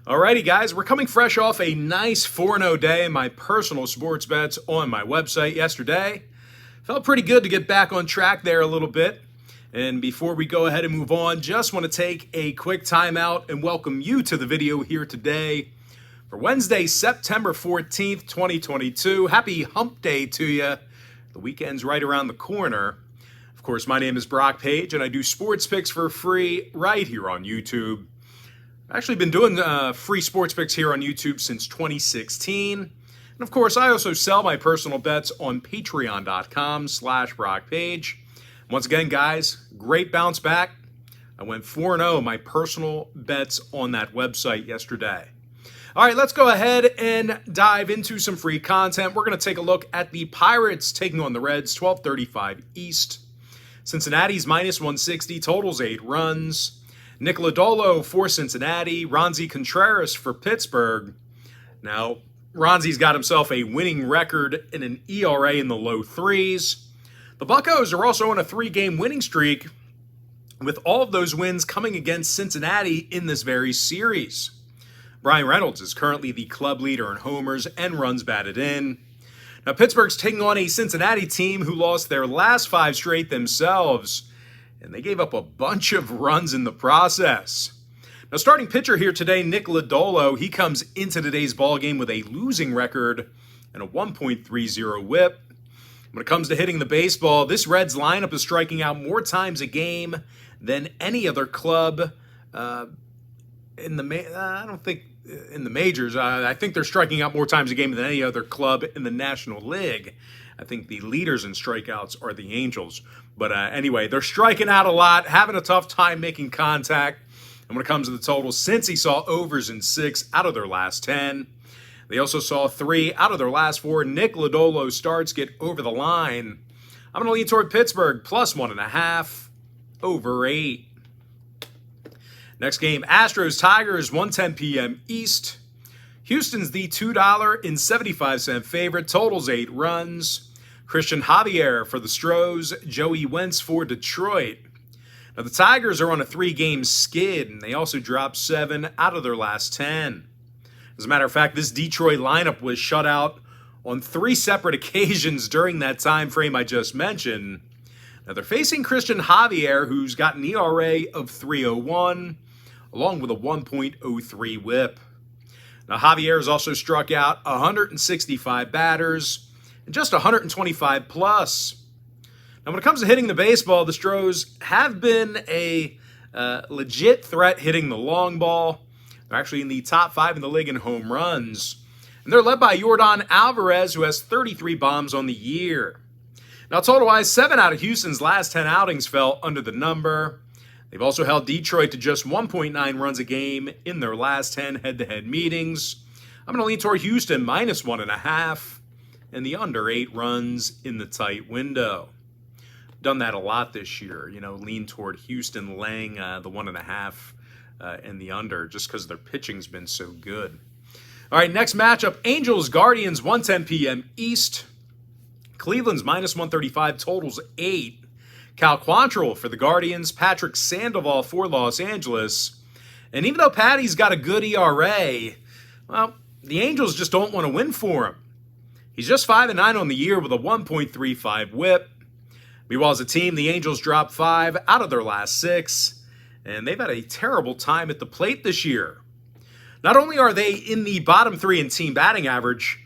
Alrighty guys, we're coming fresh off a nice 4-0 day in my personal sports bets on my website yesterday. Felt pretty good to get back on track there a little bit. And before we go ahead and move on, just want to take a quick time out and welcome you to the video here today for Wednesday, September 14th, 2022. Happy hump day to you. The weekend's right around the corner. Of course, my name is Brock Page and I do sports picks for free right here on YouTube. I've actually been doing free sports picks here on YouTube since 2016. And of course, I also sell my personal bets on patreon.com/BrockPage. Once again, guys, great bounce back. I went 4-0 my personal bets on that website yesterday. All right, let's go ahead and dive into some free content. We're going to take a look at the Pirates taking on the Reds, 12:35 East. Cincinnati's minus 160, totals 8 runs. Nick Lodolo for Cincinnati, Ronzi Contreras for Pittsburgh. Now, Ronzi's got himself a winning record and an ERA in the low threes. The Buccos are also on a 3-game winning streak, with all of those wins coming against Cincinnati in this very series. Brian Reynolds is currently the club leader in homers and runs batted in. Now, Pittsburgh's taking on a Cincinnati team who lost their last 5 straight themselves, and they gave up a bunch of runs in the process. Now, starting pitcher here today, Nick Lodolo, he comes into today's ballgame with a losing record and a 1.30 whip. When it comes to hitting the baseball, this Reds lineup is striking out more times a game than any other club in the majors. I think they're striking out more times a game than any other club in the National League. I think the leaders in strikeouts are the Angels. But anyway, they're striking out a lot, having a tough time making contact. And when it comes to the total, Cincy saw overs in 6 out of their last 10. They also saw 3 out of their last 4. Nick Lodolo starts get over the line. I'm going to lean toward Pittsburgh, plus 1.5, over 8. Next game, Astros Tigers, 1:10 p.m. East. Houston's the $2.75 favorite, totals 8 runs. Christian Javier for the Astros, Joey Wentz for Detroit. Now, the Tigers are on a 3-game skid, and they also dropped 7 out of their last 10. As a matter of fact, this Detroit lineup was shut out on 3 separate occasions during that time frame I just mentioned. Now, they're facing Christian Javier, who's got an ERA of 3.01, along with a 1.03 whip. Now, Javier has also struck out 165 batters and just 125 plus. Now, when it comes to hitting the baseball, the Astros have been a legit threat hitting the long ball. They're actually in the top 5 in the league in home runs. And they're led by Yordan Alvarez, who has 33 bombs on the year. Now, total-wise, 7 out of Houston's last 10 outings fell under the number. They've also held Detroit to just 1.9 runs a game in their last 10 head-to-head meetings. I'm going to lean toward Houston, minus 1.5, and the under 8 runs in the tight window. Done that a lot this year, lean toward Houston laying the 1.5 and the under, just because their pitching's been so good. All right, next matchup, Angels Guardians, 1:10 p.m. East. Cleveland's minus 135, totals 8. Cal Quantrill for the Guardians, Patrick Sandoval for Los Angeles. And even though Patty's got a good ERA, well, the Angels just don't want to win for him. He's just 5-9 on the year with a 1.35 whip. Meanwhile, as a team, the Angels dropped 5 out of their last 6, and they've had a terrible time at the plate this year. Not only are they in the bottom 3 in team batting average,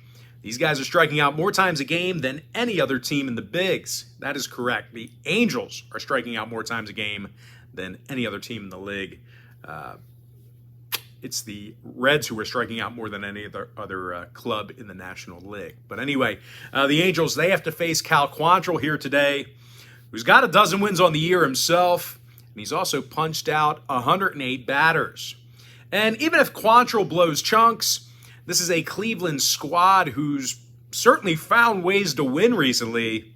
these guys are striking out more times a game than any other team in the bigs. That is correct. The Angels are striking out more times a game than any other team in the league. It's the Reds who are striking out more than any other club in the National League. But anyway, the Angels, they have to face Cal Quantrill here today, who's got a dozen wins on the year himself, and he's also punched out 108 batters. And even if Quantrill blows chunks, this is a Cleveland squad who's certainly found ways to win recently.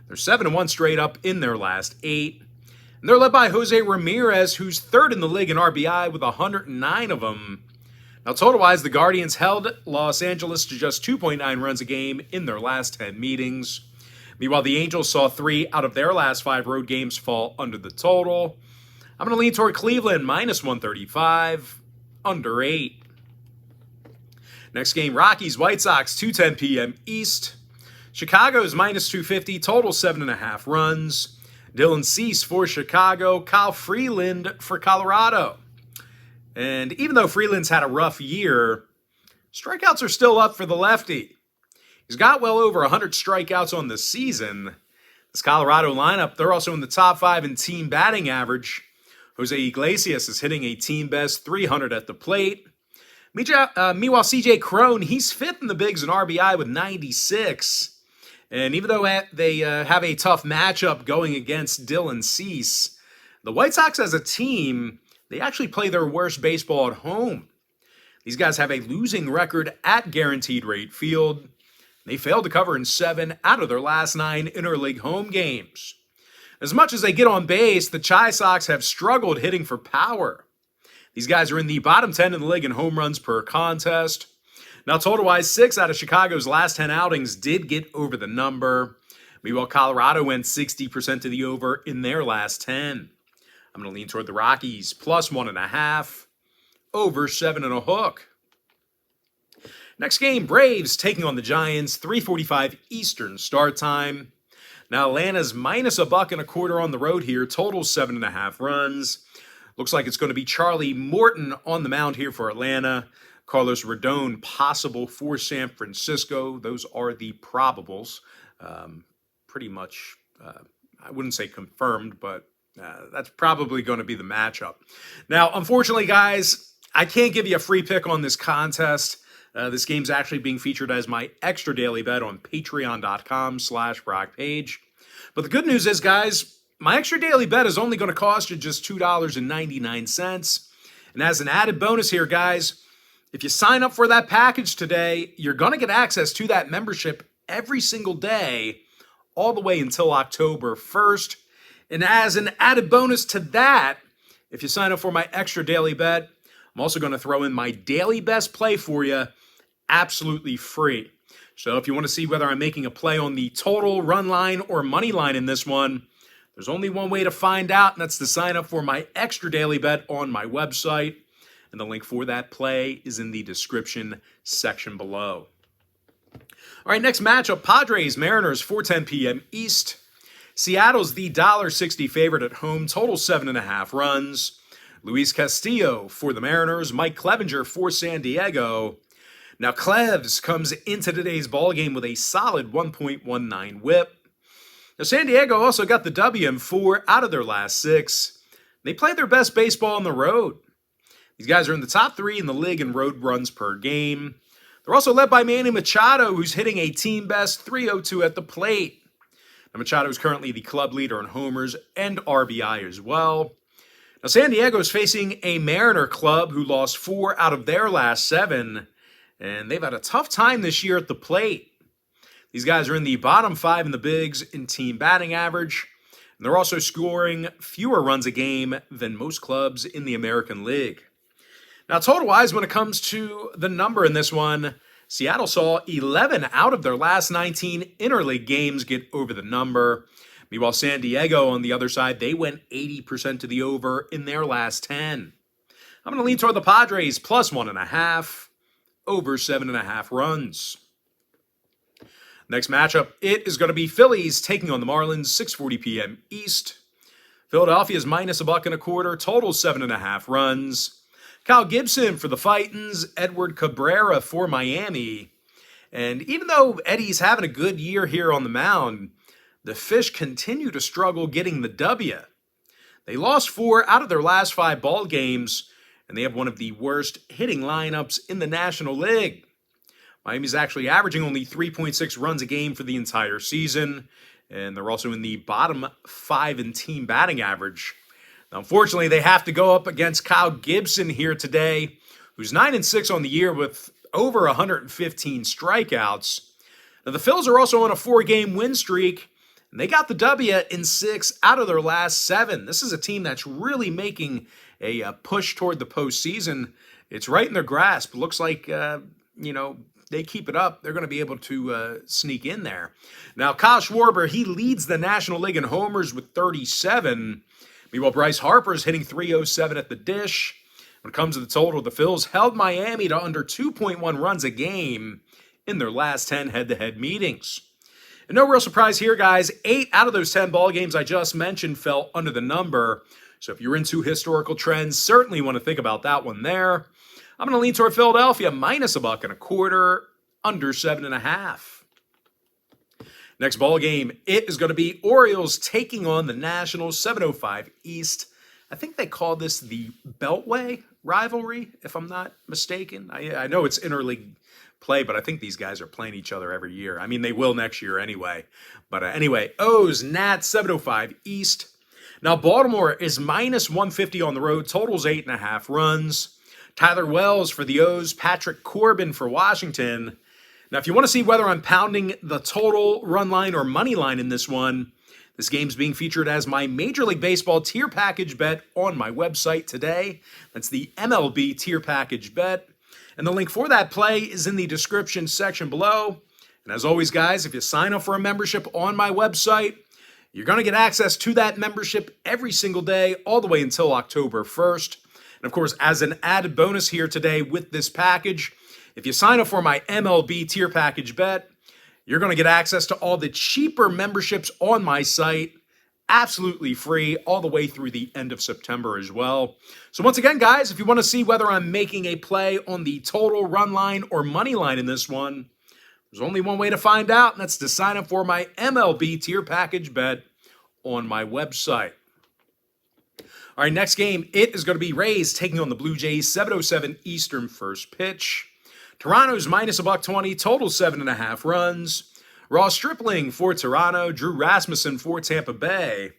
They're 7-1 straight up in their last 8. And they're led by Jose Ramirez, who's 3rd in the league in RBI with 109 of them. Now, total-wise, the Guardians held Los Angeles to just 2.9 runs a game in their last 10 meetings. Meanwhile, the Angels saw 3 out of their last 5 road games fall under the total. I'm going to lean toward Cleveland, minus 135, under 8. Next game, Rockies, White Sox, 2:10 p.m. East. Chicago's minus 250, total 7.5 runs. Dylan Cease for Chicago, Kyle Freeland for Colorado. And even though Freeland's had a rough year, strikeouts are still up for the lefty. He's got well over 100 strikeouts on the season. This Colorado lineup, they're also in the top 5 in team batting average. Jose Iglesias is hitting a team-best 300 at the plate. Meanwhile, C.J. Cron, he's 5th in the bigs in RBI with 96. And even though they have a tough matchup going against Dylan Cease, the White Sox as a team, they actually play their worst baseball at home. These guys have a losing record at Guaranteed Rate Field. They failed to cover in 7 out of their last 9 interleague home games. As much as they get on base, the Chi Sox have struggled hitting for power. These guys are in the bottom 10 in the league in home runs per contest. Now, total-wise, 6 out of Chicago's last 10 outings did get over the number. Meanwhile, Colorado went 60% to the over in their last 10. I'm going to lean toward the Rockies, plus 1.5, over 7.5. Next game, Braves taking on the Giants, 3:45 Eastern start time. Now, Atlanta's minus $1.25 on the road here, total 7.5 runs. Looks like it's going to be Charlie Morton on the mound here for Atlanta. Carlos Rodon possible for San Francisco. Those are the probables. Pretty much, I wouldn't say confirmed, but that's probably going to be the matchup. Now, unfortunately, guys, I can't give you a free pick on this contest. This game's actually being featured as my extra daily bet on patreon.com/BrockPage. But the good news is, guys, my extra daily bet is only going to cost you just $2.99. And as an added bonus here, guys, if you sign up for that package today, you're going to get access to that membership every single day, all the way until October 1st. And as an added bonus to that, if you sign up for my extra daily bet, I'm also going to throw in my daily best play for you, absolutely free. So if you want to see whether I'm making a play on the total, run line, or money line in this one, there's only one way to find out, and that's to sign up for my extra daily bet on my website. And the link for that play is in the description section below. All right, next matchup, Padres, Mariners, 4:10 p.m. East. Seattle's the $1.60 favorite at home, total 7.5 runs. Luis Castillo for the Mariners, Mike Clevinger for San Diego. Now, Clevs comes into today's ballgame with a solid 1.19 whip. Now, San Diego also got the W in 4 out of their last 6. They played their best baseball on the road. These guys are in the top 3 in the league in road runs per game. They're also led by Manny Machado, who's hitting a team-best 302 at the plate. Now, Machado is currently the club leader in homers and RBI as well. Now, San Diego is facing a Mariner club who lost 4 out of their last 7, and they've had a tough time this year at the plate. These guys are in the bottom 5 in the bigs in team batting average, and they're also scoring fewer runs a game than most clubs in the American League. Now, total-wise, when it comes to the number in this one, Seattle saw 11 out of their last 19 interleague games get over the number. Meanwhile, San Diego, on the other side, they went 80% to the over in their last 10. I'm going to lean toward the Padres, plus 1.5, over 7.5 runs. Next matchup, it is going to be Phillies taking on the Marlins, 6:40 p.m. East. Philadelphia's minus $1.25, total 7.5 runs. Kyle Gibson for the Fightins, Edward Cabrera for Miami. And even though Eddie's having a good year here on the mound, the Fish continue to struggle getting the W. They lost 4 out of their last 5 ball games, and they have one of the worst hitting lineups in the National League. Miami's actually averaging only 3.6 runs a game for the entire season, and they're also in the bottom 5 in team batting average. Now, unfortunately, they have to go up against Kyle Gibson here today, who's 9-6 on the year with over 115 strikeouts. Now, the Phils are also on a 4-game win streak, and they got the W in 6 out of their last 7. This is a team that's really making a push toward the postseason. It's right in their grasp. Looks like, they keep it up, they're going to be able to sneak in there. Now, Kyle Schwarber, he leads the National League in homers with 37. Meanwhile, Bryce Harper's hitting 307 at the dish. When it comes to the total, the Phils held Miami to under 2.1 runs a game in their last 10 head-to-head meetings. And no real surprise here, guys. 8 out of those 10 ball games I just mentioned fell under the number. So if you're into historical trends, certainly want to think about that one there. I'm going to lean toward Philadelphia minus $1.25, under 7.5. Next ball game, it is going to be Orioles taking on the Nationals, 7:05 East. I think they call this the Beltway rivalry, if I'm not mistaken. I know it's interleague play, but I think these guys are playing each other every year. I mean, they will next year anyway. But anyway, O's, Nats, 7:05 East. Now, Baltimore is minus 150 on the road. Totals 8.5 runs. Tyler Wells for the O's, Patrick Corbin for Washington. Now, if you want to see whether I'm pounding the total, run line, or money line in this one, this game's being featured as my Major League Baseball tier package bet on my website today. That's the MLB tier package bet. And the link for that play is in the description section below. And as always, guys, if you sign up for a membership on my website, you're going to get access to that membership every single day, all the way until October 1st. And of course, as an added bonus here today with this package, if you sign up for my MLB tier package bet, you're going to get access to all the cheaper memberships on my site, absolutely free, all the way through the end of September as well. So once again, guys, if you want to see whether I'm making a play on the total, run line, or money line in this one, there's only one way to find out, and that's to sign up for my MLB tier package bet on my website. All right, next game, it is going to be Rays taking on the Blue Jays, 7:07 Eastern first pitch. Toronto's minus $1.20, total 7.5 runs. Ross Stripling for Toronto, Drew Rasmussen for Tampa Bay.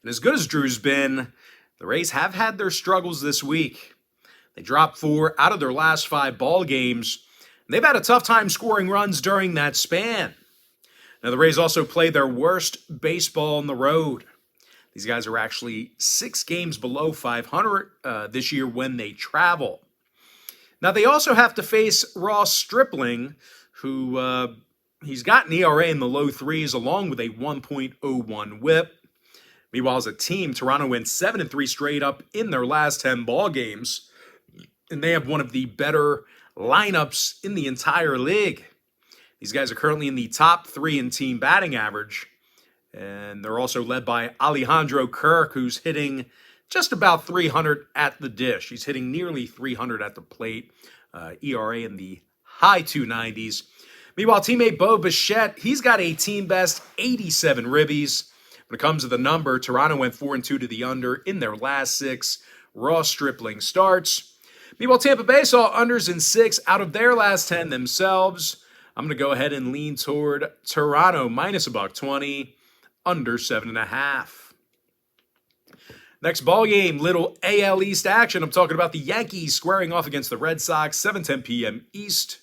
And as good as Drew's been, the Rays have had their struggles this week. They dropped 4 out of their last 5 ball games. And they've had a tough time scoring runs during that span. Now, the Rays also play their worst baseball on the road. These guys are actually 6 games below 500 this year when they travel. Now, they also have to face Ross Stripling, who he's got an ERA in the low 3s along with a 1.01 whip. Meanwhile, as a team, Toronto went 7-3 straight up in their last 10 ball games, and they have one of the better lineups in the entire league. These guys are currently in the top 3 in team batting average, and they're also led by Alejandro Kirk, who's hitting just about 300 at the dish. He's hitting nearly 300 at the plate. ERA in the high 290s. Meanwhile, teammate Bo Bichette, he's got a team best 87 ribbies. When it comes to the number, Toronto went 4-2 to the under in their last 6 Ross Stripling starts. Meanwhile, Tampa Bay saw unders in 6 out of their last 10 themselves. I'm going to go ahead and lean toward Toronto minus $1.20, under 7.5. Next ball game, little AL East action. I'm talking about the Yankees squaring off against the Red Sox, 7:10 p.m. East.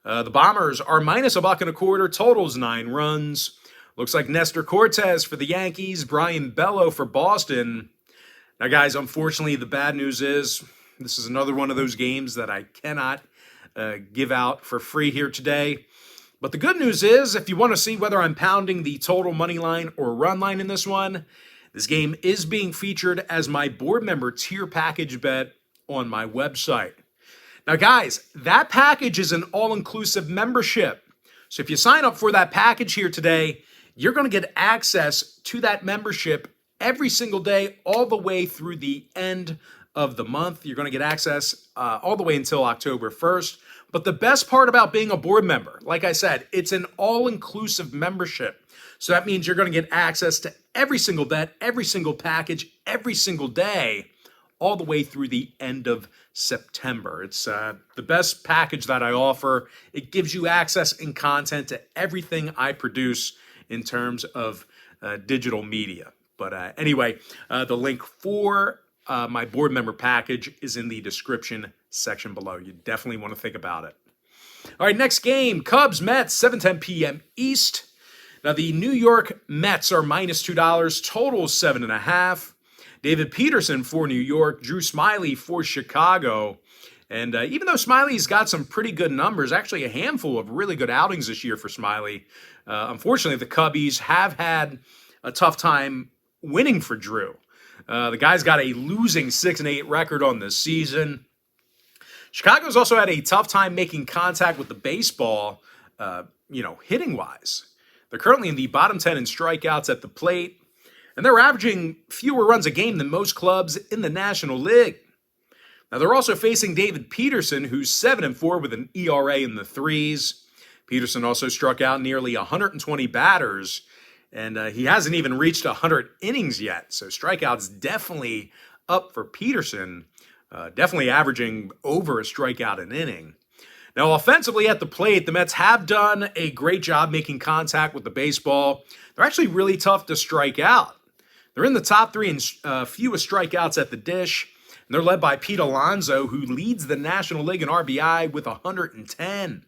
The Bombers are minus $1.25, totals 9 runs. Looks like Nestor Cortez for the Yankees, Brian Bello for Boston. Now, guys, unfortunately, the bad news is this is another one of those games that I cannot give out for free here today. But the good news is, if you want to see whether I'm pounding the total money line or run line in this one, this game is being featured as my board member tier package bet on my website. Now, guys, that package is an all-inclusive membership. So if you sign up for that package here today, you're going to get access to that membership every single day, all the way through the end of the month. You're going to get access all the way until October 1st. But the best part about being a board member, like I said, it's an all-inclusive membership. So that means you're going to get access to every single bet, every single package, every single day, all the way through the end of September. It's the best package that I offer. It gives you access and content to everything I produce in terms of digital media. But anyway, the link for my board member package is in the description section below. You definitely want to think about it. All right, next game, Cubs, Mets, 7:10 p.m. East. Now, the New York Mets are minus $2, total 7.5. David Peterson for New York, Drew Smyly for Chicago. And even though Smiley's got some pretty good numbers, actually a handful of really good outings this year for Smyly, unfortunately, the Cubbies have had a tough time winning for Drew. The guy's got a losing 6-8 record on this season. Chicago's also had a tough time making contact with the baseball, hitting-wise. They're currently in the bottom 10 in strikeouts at the plate, and they're averaging fewer runs a game than most clubs in the National League. Now, they're also facing David Peterson, who's 7-4 with an ERA in the threes. Peterson also struck out nearly 120 batters, and he hasn't even reached 100 innings yet. So strikeouts definitely up for Peterson, definitely averaging over a strikeout an inning. Now, offensively at the plate, the Mets have done a great job making contact with the baseball. They're actually really tough to strike out. They're in the top 3 in fewest strikeouts at the dish, and they're led by Pete Alonso, who leads the National League in RBI with 110.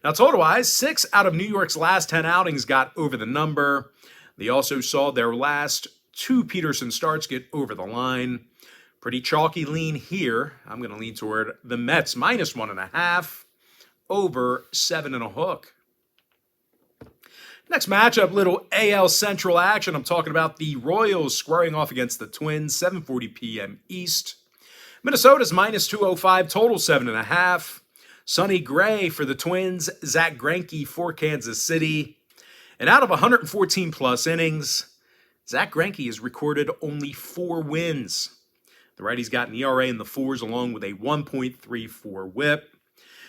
Now, total-wise, 6 out of New York's last 10 outings got over the number. They also saw their last 2 Peterson starts get over the line. Pretty chalky lean here. I'm going to lean toward the Mets minus 1.5 over 7.5. Next matchup, little AL Central action. I'm talking about the Royals squaring off against the Twins, 7:40 p.m. East. Minnesota's minus 205, total 7.5. Sonny Gray for the Twins, Zach Greinke for Kansas City. And out of 114-plus innings, Zach Greinke has recorded only 4 wins. The righty's got an ERA in the 4s along with a 1.34 whip.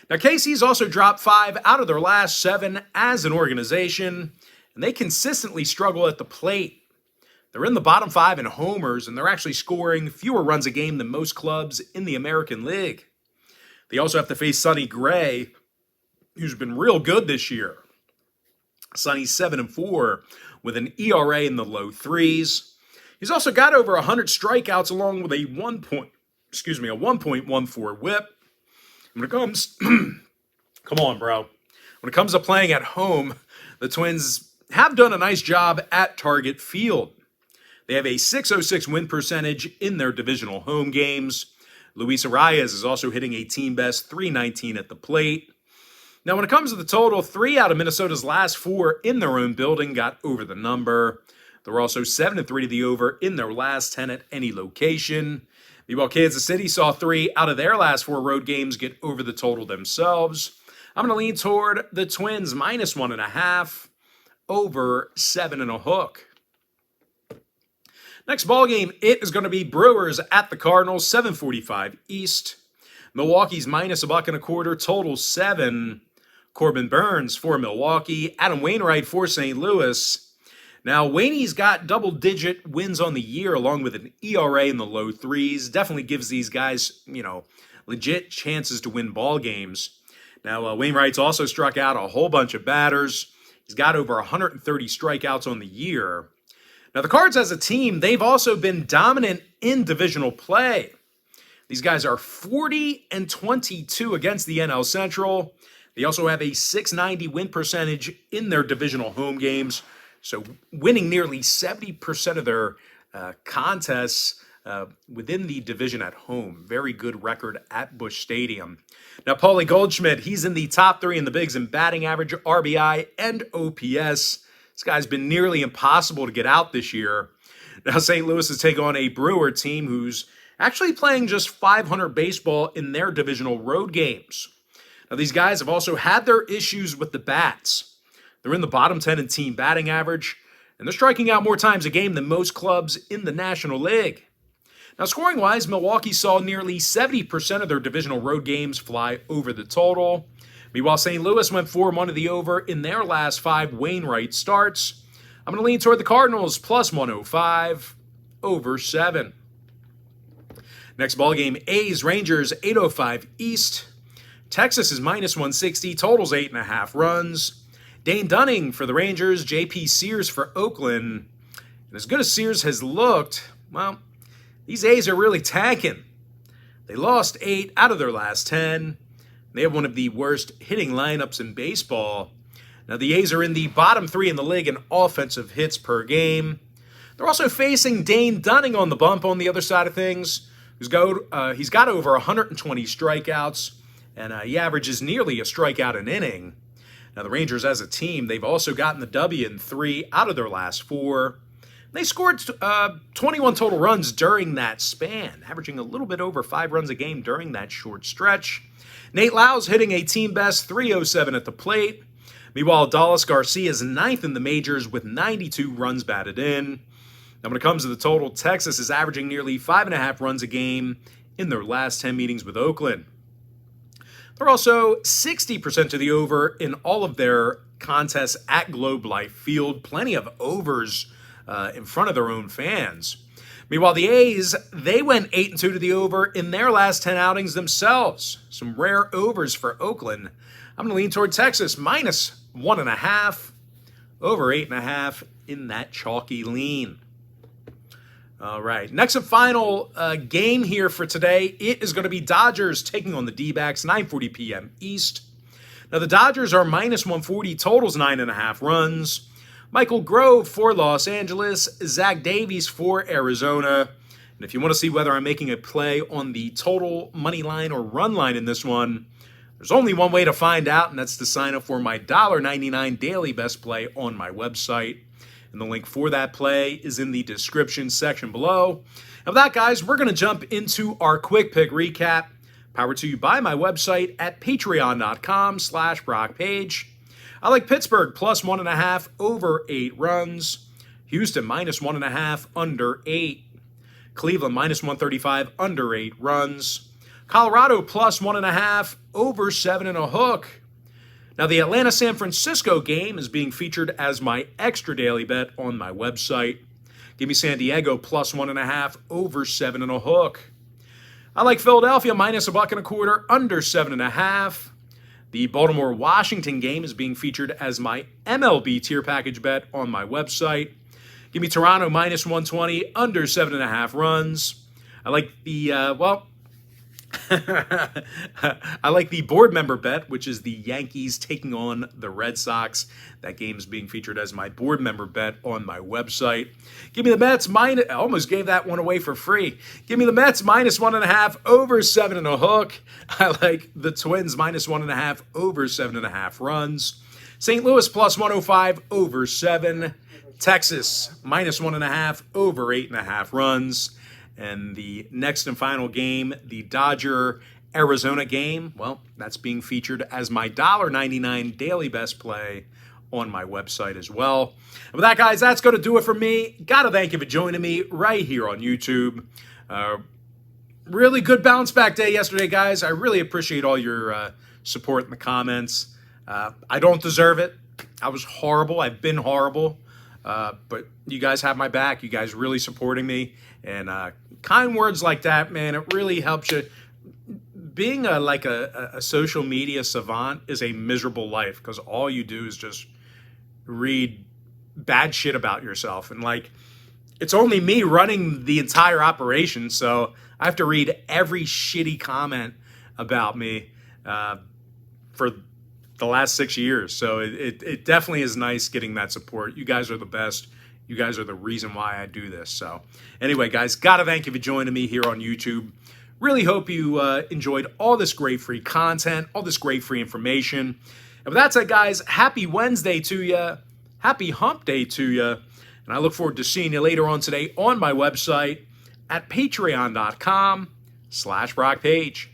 Now, KC's also dropped 5 out of their last 7 as an organization, and they consistently struggle at the plate. They're in the bottom 5 in homers, and they're actually scoring fewer runs a game than most clubs in the American League. They also have to face Sonny Gray, who's been real good this year. Sonny's 7-4 with an ERA in the low 3s. He's also got over 100 strikeouts along with a 1.14 whip. When it comes, come on, bro. When it comes to playing at home, the Twins have done a nice job at Target Field. They have a .606 win percentage in their divisional home games. Luis Arias is also hitting a team-best .319 at the plate. Now, when it comes to the total, 3 out of Minnesota's last 4 in their own building got over the number. They're also 7-3 to the over in their last 10 at any location. Meanwhile, Kansas City saw 3 out of their last 4 road games get over the total themselves. I'm going to lean toward the Twins minus 1.5 over 7.5. Next ball game, it is going to be Brewers at the Cardinals, 7:45 East. Milwaukee's minus $1.25, total 7. Corbin Burns for Milwaukee, Adam Wainwright for St. Louis. Now, Wainey's got double-digit wins on the year along with an ERA in the low 3s. Definitely gives these guys, legit chances to win ball games. Now, Wainwright's also struck out a whole bunch of batters. He's got over 130 strikeouts on the year. Now, the Cards as a team, they've also been dominant in divisional play. These guys are 40-22 against the NL Central. They also have a .690 win percentage in their divisional home games. So winning nearly 70% of their contests within the division at home. Very good record at Busch Stadium. Now, Paulie Goldschmidt, he's in the top 3 in the bigs in batting average, RBI, and OPS. This guy's been nearly impossible to get out this year. Now, St. Louis is taking on a Brewer team who's actually playing just .500 baseball in their divisional road games. Now, these guys have also had their issues with the bats. They're in the bottom 10 in team batting average, and they're striking out more times a game than most clubs in the National League. Now, scoring-wise, Milwaukee saw nearly 70% of their divisional road games fly over the total. Meanwhile, St. Louis went 4-1 to the over in their last 5 Wainwright starts. I'm going to lean toward the Cardinals plus 105 over 7. Next ball game, A's Rangers, 8:05 East. Texas is minus 160, totals 8.5 runs. Dane Dunning for the Rangers, J.P. Sears for Oakland. And as good as Sears has looked, well, these A's are really tanking. They lost 8 out of their last 10. They have one of the worst hitting lineups in baseball. Now, the A's are in the bottom 3 in the league in offensive hits per game. They're also facing Dane Dunning on the bump on the other side of things. He's got over 120 strikeouts, and he averages nearly a strikeout an inning. Now, the Rangers as a team, they've also gotten the W in 3 out of their last 4. They scored 21 total runs during that span, averaging a little bit over 5 runs a game during that short stretch. Nate Lau's hitting a team-best 307 at the plate. Meanwhile, Dallas Garcia is 9th in the majors with 92 runs batted in. Now, when it comes to the total, Texas is averaging nearly 5.5 runs a game in their last 10 meetings with Oakland. They're also 60% to the over in all of their contests at Globe Life Field. Plenty of overs in front of their own fans. Meanwhile, the A's, they went 8-2 to the over in their last 10 outings themselves. Some rare overs for Oakland. I'm going to lean toward Texas, minus 1.5, over 8.5 in that chalky lean. All right, next and final game here for today. It is going to be Dodgers taking on the D-backs, 9:40 p.m. East. Now, the Dodgers are minus 140, totals 9.5 runs. Michael Grove for Los Angeles, Zach Davies for Arizona. And if you want to see whether I'm making a play on the total money line or run line in this one, there's only one way to find out, and that's to sign up for my $1.99 daily best play on my website. And the link for that play is in the description section below. And with that, guys, we're going to jump into our quick pick recap. Powered to you by my website at patreon.com/BrockPage. I like Pittsburgh plus 1.5 over 8 runs. Houston minus 1.5 under 8. Cleveland minus 135 under 8 runs. Colorado plus 1.5 over 7.5. Now, the Atlanta-San Francisco game is being featured as my extra daily bet on my website. Give me San Diego plus 1.5 over 7.5. I like Philadelphia minus $1.25 under 7.5. The Baltimore-Washington game is being featured as my MLB tier package bet on my website. Give me Toronto minus 120 under 7.5 runs. I like the, I like the board member bet, which is the Yankees taking on the Red Sox. That game is being featured as my board member bet on my website. Give me the Mets minus, I almost gave that one away for free. Give me the Mets minus 1.5 over 7.5. I like the Twins minus 1.5 over 7.5 runs. St. Louis plus 105 over 7. Texas minus 1.5 over 8.5 runs. And the next and final game, the Dodger-Arizona game, well, that's being featured as my $1.99 daily best play on my website as well. And with that, guys, that's going to do it for me. Got to thank you for joining me right here on YouTube. Really good bounce back day yesterday, guys. I really appreciate all your support in the comments. I don't deserve it. I was horrible. I've been horrible. But you guys have my back. You guys really supporting me. And kind words like that, man, it really helps you. Being a social media savant is a miserable life because all you do is just read bad shit about yourself. And it's only me running the entire operation, so I have to read every shitty comment about me for the last 6 years. So it definitely is nice getting that support. You guys are the best. You guys are the reason why I do this. So anyway, guys, got to thank you for joining me here on YouTube. Really hope you enjoyed all this great free content, all this great free information. And with that said, guys, happy Wednesday to you. Happy hump day to you. And I look forward to seeing you later on today on my website at patreon.com/BrockPage.